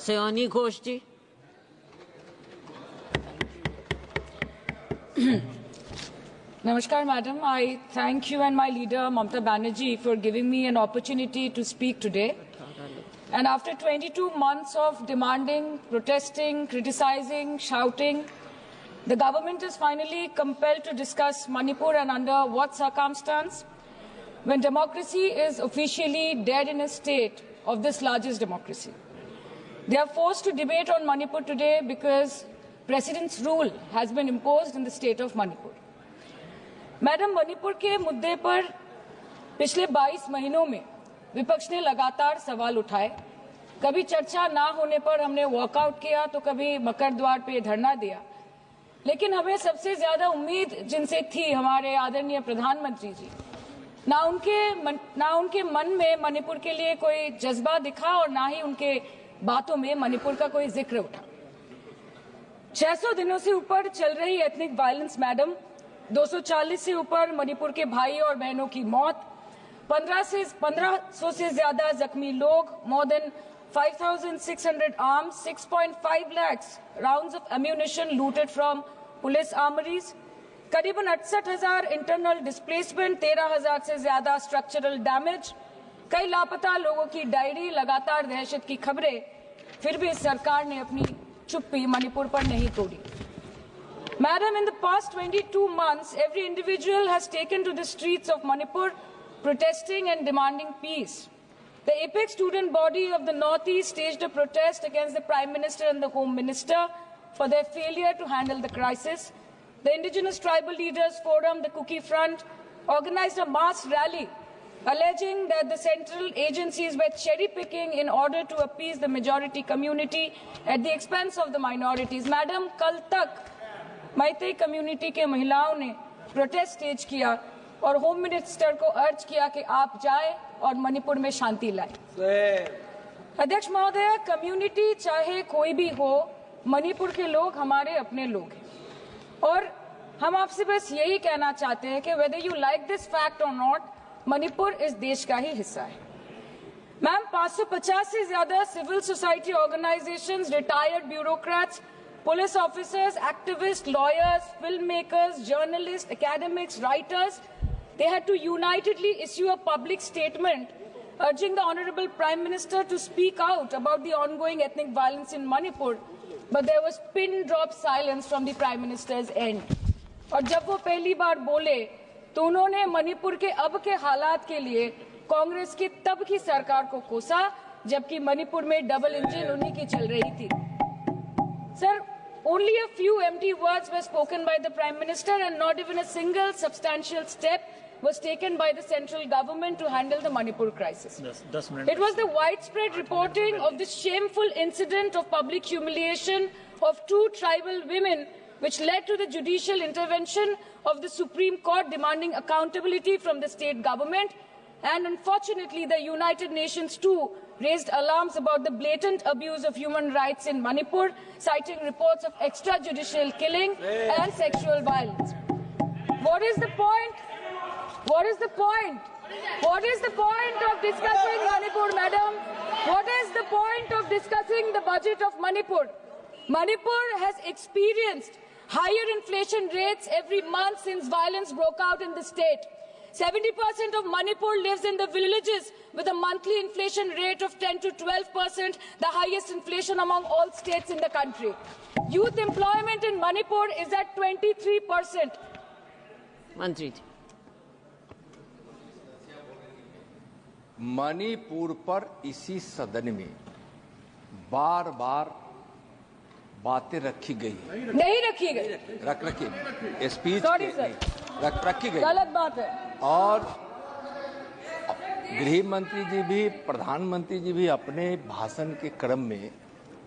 Sayani Ghosh ji. Namaskar, Madam. I thank you and my leader, Mamata Banerjee, for giving me an opportunity to speak today. And after 22 months of demanding, protesting, criticizing, shouting, the government is finally compelled to discuss Manipur and under what circumstance, when democracy is officially dead in a state of this largest democracy. They are forced to debate on Manipur today because President's rule has been imposed in the state of Manipur. Madam, Manipur के मुद्दे पर पिछले 22 महीनों में विपक्ष ने लगातार सवाल उठाए। कभी चर्चा ना होने पर हमने वॉकआउट किया तो कभी मकर द्वार पे धरना दिया, लेकिन हमें सबसे ज्यादा उम्मीद जिनसे थी हमारे आदरणीय प्रधानमंत्री जी, ना उनके मन में मणिपुर के लिए कोई जज्बा दिखा और ना ही उनके बातों में मणिपुर का कोई जिक्र उठा। 600 दिनों से ऊपर चल रही एथनिक वायलेंस मैडम, 240 से ऊपर मणिपुर के भाई और बहनों की मौत, 1500 से ज्यादा जख्मी लोग, more than 5,600 arms, 6.5 lakhs rounds of ammunition looted from police armories, करीबन 68,000 इंटरनल डिस्प्लेसमेंट, 13,000 से ज्यादा स्ट्रक्चरल डैमेज, कई लापता लोगों की डायरी, लगातार दहशत की खबरें, फिर भी सरकार ने अपनी चुप्पी मणिपुर पर नहीं तोड़ी। Madam, in the past 22 months, every individual has taken to the streets of Manipur, protesting and demanding peace. The apex student body of the Northeast staged a protest against the Prime Minister and the Home Minister for their failure to handle the crisis. The Indigenous Tribal Leaders Forum, the Kuki Front, organized a mass rally alleging that the central agencies were cherry-picking in order to appease the majority community at the expense of the minorities. Madam, kal tak Meitei community के महिलाओं ने protest stage किया और home minister को अर्ज किया कि आप जाएं और मणिपुर में शांति लाएं। अध्यक्ष महोदय, कम्युनिटी चाहे कोई भी हो, मणिपुर के लोग हमारे अपने लोग हैं और हम आपसे बस यही कहना चाहते हैं कि whether you like this fact or not, Manipur इस देश का ही हिस्सा है। मैम, 550 से ज्यादा civil society organisations, retired bureaucrats, police officers, activists, lawyers, filmmakers, journalists, academics, writers, they had to unitedly issue a public statement urging the Honorable Prime Minister to speak out about the ongoing ethnic violence in Manipur, but there was pin-drop silence from the Prime Minister's end. और जब वो पहली बार बोले तो उन्होंने मणिपुर के अब के हालात के लिए कांग्रेस की तब की सरकार को कोसा, जबकि मणिपुर में डबल इंजन उन्हीं की चल रही थी। Sir, only a few empty words were spoken by the Prime Minister and not even a single substantial step was taken by the central government to handle the Manipur crisis. It was the widespread reporting of this shameful incident of public humiliation of 2 tribal women which led to the judicial intervention of the Supreme Court demanding accountability from the state government. And unfortunately, the United Nations too raised alarms about the blatant abuse of human rights in Manipur, citing reports of extrajudicial killing and sexual violence. What is the point? What is the point? What is the point of discussing Manipur, madam? What is the point of discussing the budget of Manipur? Manipur has experienced higher inflation rates every month since violence broke out in the state. 70% of Manipur lives in the villages with a monthly inflation rate of 10 to 12%, the highest inflation among all states in the country. Youth employment in Manipur is at 23%. मंत्री जी, मणिपुर पर इसी सदन में बार बार बातें रखी गई, नहीं रखी गई, रखी स्पीच रखी गई, गलत बात है। और गृह मंत्री जी भी, प्रधानमंत्री जी भी अपने भाषण के क्रम में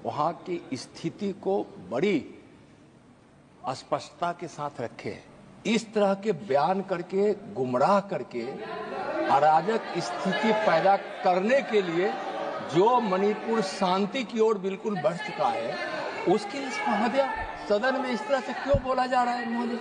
वहां की स्थिति को बड़ी स्पष्टता के साथ रखे। इस तरह के बयान करके, गुमराह करके, अराजक स्थिति पैदा करने के लिए जो मणिपुर शांति की ओर बिल्कुल बढ़ चुका है, उसके लिए सदन में इस तरह से क्यों बोला जा रहा है Modi?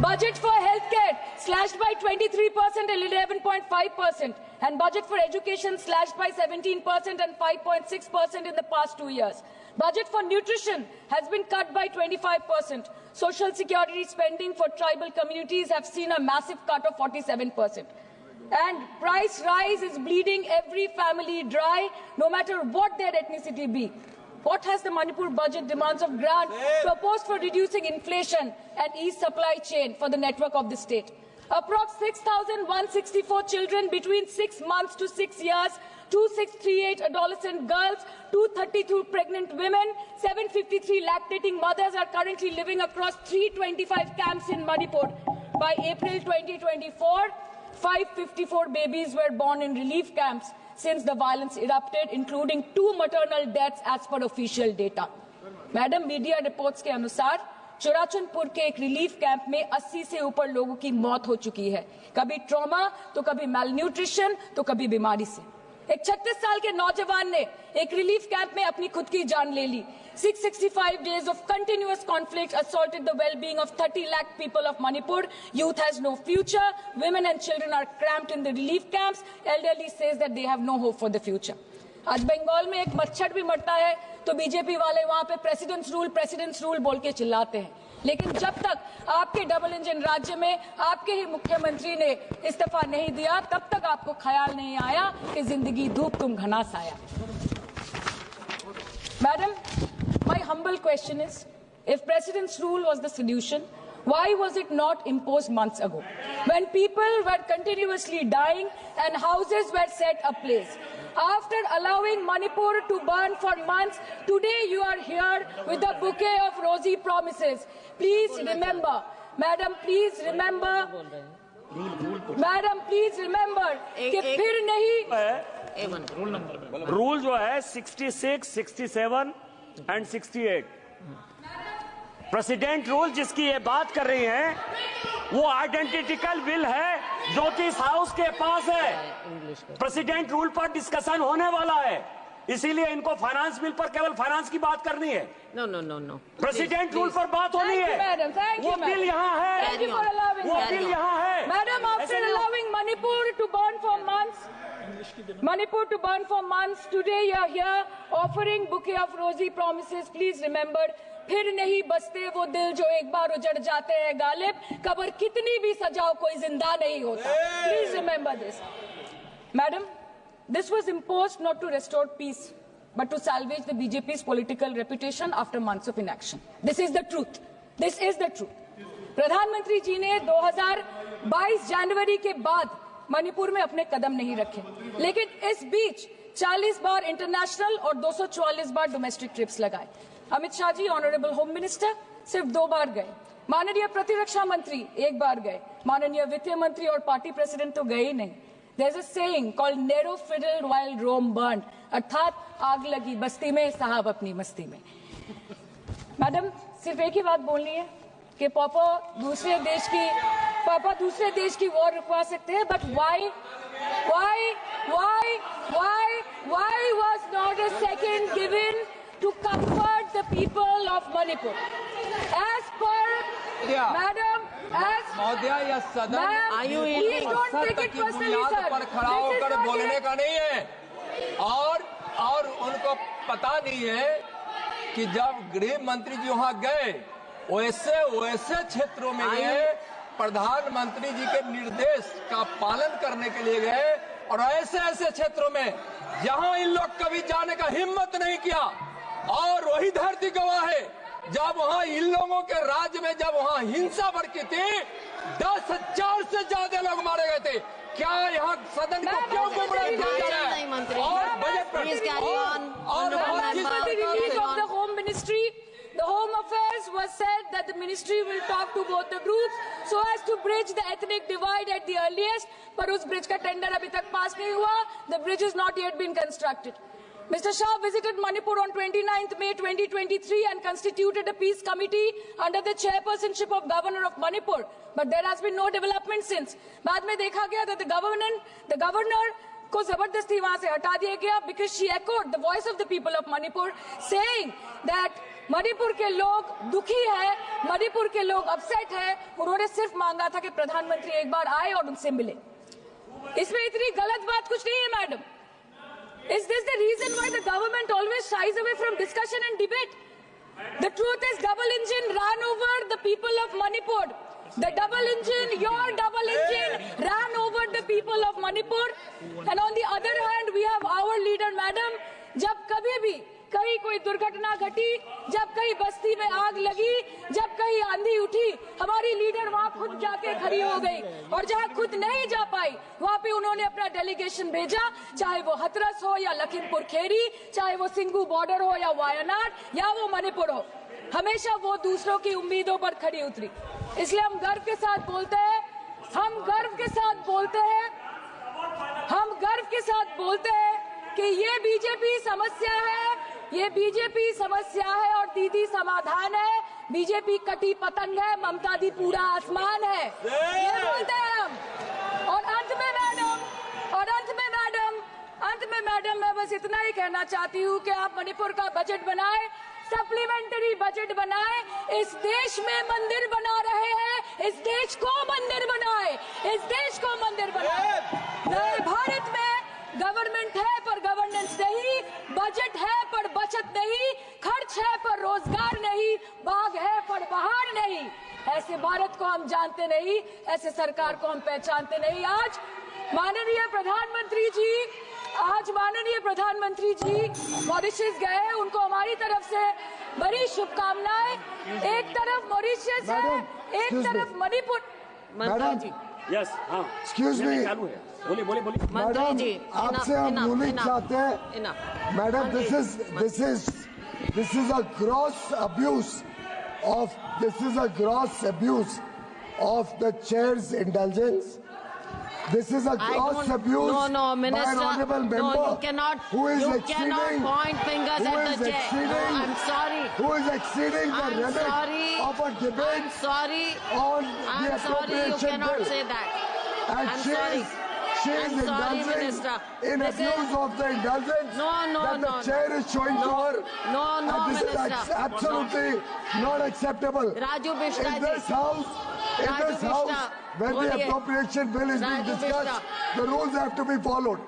Budget for healthcare slashed by 23% and 11.5%, and budget for education slashed by 17% and 5.6% in the past 2 years. Budget for nutrition has been cut by 25%. Social security spending for tribal communities have seen a massive cut of 47%. And price rise is bleeding every family dry, no matter what their ethnicity be. What has the Manipur budget demands of grant proposed for reducing inflation and ease supply chain for the network of the state? Approx 6,164 children between 6 months to 6 years, 2,638 adolescent girls, 232 pregnant women, 753 lactating mothers are currently living across 325 camps in Manipur. By April 2024, 554 babies were born in relief camps since the violence erupted, including 2 maternal deaths as per official data. Madam, media reports के अनुसार चुराचंदपुर के एक relief camp में 80 से ऊपर लोगों की मौत हो चुकी है, कभी ट्रॉमा तो कभी मैलन्यूट्रिशन तो कभी बीमारी से। एक 36 साल के नौजवान ने एक रिलीफ कैंप में अपनी खुद की जान ले ली। 665 days of continuous conflict assaulted the well-being of 30 lakh people of Manipur. Youth has no future. Women and children are cramped in the relief camps. Elderly says that they have no hope for the future. आज बंगाल में एक मच्छर भी मरता है तो BJP वाले वहां पे प्रेसिडेंट्स रूल बोल के चिल्लाते हैं, लेकिन जब तक आपके डबल इंजन राज्य में आपके ही मुख्यमंत्री ने इस्तीफा नहीं दिया, तब तक आपको ख्याल नहीं आया कि जिंदगी धूप तुम घनास आया। Madam, my humble question is, if president's rule was the solution, why was it not imposed months ago, when people were continuously dying and houses were set ablaze? After allowing Manipur to burn for months, today you are here with a bouquet of rosy promises. Please remember, Madam, please remember, Madam, please remember कि फिर नहीं rule जो है 66, 67 and 68 president rule जिसकी ये बात कर रही हैं, वो आइडेंटिकल बिल है जो कि इस हाउस के पास है। प्रेसिडेंट रूल पर डिस्कशन होने वाला है, इसीलिए इनको फाइनेंस बिल पर केवल फाइनेंस की बात करनी है। नो प्रेसिडेंट रूल पर बात होनी है। वो बिल यहाँ है, वो बिल यहाँ है। Madam, after allowing Manipur to burn for months, today you are here offering bouquet of rosy promises. Please remember, फिर नहीं बसते वो दिल जो एक बार उजड़ जाते हैं गालिब, कब्र कितनी भी सजाओ कोई जिंदा नहीं होता। Please remember this. Madam, this was imposed not to restore peace, but to salvage the BJP's political reputation after months of inaction. This is the truth. This is the truth. प्रधानमंत्री जी ने 2022 जनवरी के बाद मणिपुर में अपने कदम नहीं रखे, लेकिन इस बीच 40 बार इंटरनेशनल और 244 बार डोमेस्टिक ट्रिप्स लगाए। Amit Shah ji, honourable home minister, सिर्फ 2 बार गए। माननीय प्रतिरक्षा मंत्री 1 बार गए। माननीय वित्त मंत्री और पार्टी प्रेसिडेंट तो गए ही नहीं। There's a saying called narrow fiddle while Rome burned, अर्थात आग लगी बस्ती में, साहब अपनी मस्ती में। मैडम, सिर्फ एक ही बात बोलनी है कि पापा दूसरे देश की वॉर रुकवा सकते हैं, but why was not a second given to comfort the people of Manipur? As per Madam, या सदन please don't take it personally, sir. पर खड़ा होकर बोलने का नहीं है, और उनको पता नहीं है कि जब गृह मंत्री जी वहां गए, वैसे क्षेत्रों में गए, प्रधानमंत्री जी के निर्देश का पालन करने के लिए गए, और ऐसे क्षेत्रों में जहां इन लोग कभी जाने का हिम्मत नहीं किया। और वही धरती गवाह है, जब वहां इन लोगों के राज्य में जब वहां हिंसा भड़की थी, 10,000 से ज्यादा लोग मारे गए थे। क्या यहाँ सदन को क्यों गुमराह किया जा रहा है? और budget The Home Affairs was said that the ministry will talk to both the groups so as to bridge the ethnic divide at the earliest, पर उस bridge का tender अभी तक पास नहीं हुआ. The bridge has not yet been constructed. Mr. Shah visited Manipur on 29th May 2023 and constituted a peace committee under the chairpersonship of Governor of Manipur, but there has been no development since. बाद में देखा गया that the governor को जबरदस्ती वहां से हटा दिया गया because she echoed the voice of the people of Manipur saying that Manipur के लोग दुखी है, मणिपुर के लोग अपसेट है। उन्होंने सिर्फ मांगा था कि प्रधानमंत्री एक बार आए और उनसे मिले। इसमें इतनी गलत बात कुछ नहीं है madam. Is this the reason why the government always shies away from discussion and debate? The truth is double engine ran over the people of Manipur. The double engine, your double engine ran over the people of Manipur. And on the other hand, we have our leader, madam. जब कभी भी कहीं कोई दुर्घटना घटी, जब कहीं बस्ती में आग लगी, जब कहीं आंधी उठी, हमारी लीडर वहां खुद जाके खड़ी हो गई। और जहां खुद नहीं जा पाई, वहां पे उन्होंने अपना डेलीगेशन भेजा, चाहे वो हथरस हो या लखीमपुर खीरी, चाहे वो सिंगू बॉर्डर हो या वायनाड या वो मणिपुर हो, हमेशा वो दूसरों की उम्मीदों पर खड़ी उतरी। इसलिए हम गर्व के साथ बोलते हैं, हम गर्व के साथ बोलते हैं, हम गर्व के साथ बोलते हैं कि ये बीजेपी समस्या है, ये बीजेपी समस्या है और दीदी समाधान है। बीजेपी कटी पतंग है, ममता दी पूरा आसमान है, ये बोलते हैं हम। और अंत में मैडम मैं बस इतना ही कहना चाहती हूँ कि आप मणिपुर का बजट बनाएं, सप्लीमेंट्री बजट बनाए। इस देश में मंदिर बना रहे हैं, इस देश को मंदिर बनाए, इस देश को मंदिर बनाए। नए भारत में गवर्नमेंट है पर गवर्नेंस नहीं, बजट है पर बचत नहीं, खर्च है पर रोजगार नहीं, बाग है पर बहार नहीं। ऐसे भारत को हम जानते नहीं, ऐसे सरकार को हम पहचानते नहीं। आज माननीय प्रधानमंत्री जी मॉरिशस गए, उनको हमारी तरफ से बड़ी शुभकामनाएं। एक तरफ मॉरिशस है, एक तरफ मणिपुर। मंत्री जी, यस, हाँ, एक्सक्यूज मी, बोलिए। मंत्री जी, आपसे हम यूनिट चाहते हैं madam. This is a gross abuse of the chairs intelligence. This is a gross abuse No, Minister. by an honorable member. No, you cannot. Who is you exceeding, cannot point fingers who at is the chair. exceeding, No, I'm sorry. Who is exceeding the I'm limit sorry. of a debate I'm sorry. on the I'm sorry. You appropriation cannot bill. say that. And I'm she sorry. is I'm sorry, indulging Minister. in This is- abuse of the indulgence No, that the chair is showing to her. No, And this Minister. is absolutely not acceptable. Raju Bishra In ji. this house, Raju Bishra, when the बोलिए। appropriation bill is being Raju discussed, Bishra. the rules have to be followed.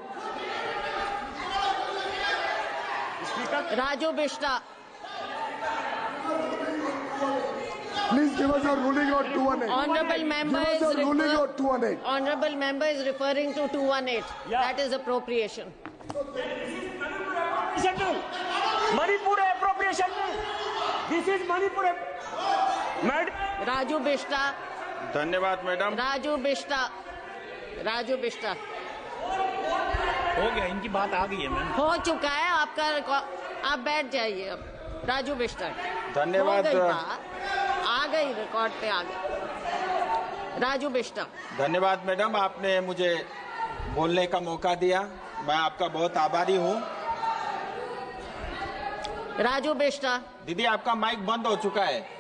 Raju Bishra. Please give us a ruling on 218. Honorable member Give is us a ruling on 218. Honorable member is referring to 218. Yeah. That is appropriation. Manipur appropriation. This is Manipur. Madam. Raju Bishra. धन्यवाद madam. Raju Bishra. हो गया, इनकी बात आ गई है ma'am. हो चुका है आपका आप बैठ जाइए अब। राजू बिष्टर। धन्यवाद। हो गई बात, आ गई रिकॉर्ड पे आ गई। राजू बिष्टर। धन्यवाद मैडम, आपने मुझे बोलने का मौका दिया, मैं आपका बहुत आभारी हूँ। राजू बिष्टर। दीदी आपका माइक बंद हो चुका है।